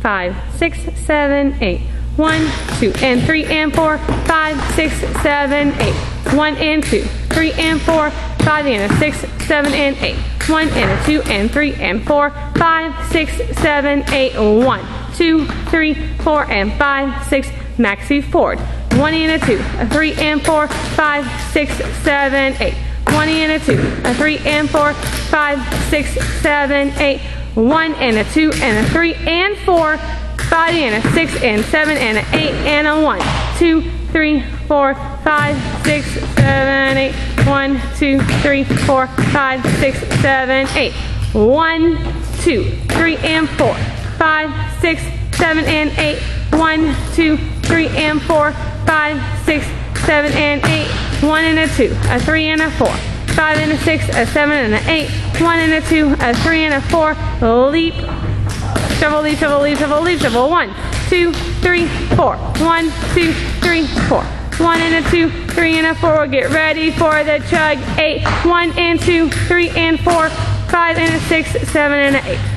5, 6, 7, 8. 1, 2, and 3, and 4, 5, 6, 7, 8. 1 and 2, 3 and 4, 5 and a 6, 7 and 8. 1 and a 2 and 3 and 4, 5, 6, 7, 8. 1, 2, 3, 4 and 5, 6. Maxi Ford. 1 and a 2, a 3 and 4, 5, 6, 7, 8. 1 and a 2, a 3 and 4, 5, 6, 7, 8. 1 and a 2 and a 3 and 4, 5 and a 6 and 7 and an 8 and a 1, 2, 3, 4, 5, 6, 7, 8. 1, 2, 3, 4, 5, 6, 7, 8. 1, 2, 3 and 4, 5, 6, 7 and 8. 1, 2, 3 and 4, 5, 6, 7 and 8. 1 and a 2, a 3 and a 4, 5 and a 6, a 7 and an 8. 1 and a 2, a 3 and a 4. Leap. Shovel, leap, shovel, leap, shovel, leap, shovel. 1, 2, 3, 4. 1, 2, 3, 4. 1 and a 2, 3 and a 4. Get ready for the chug. 8. 1 and 2, 3 and 4, 5 and a 6, 7 and an 8.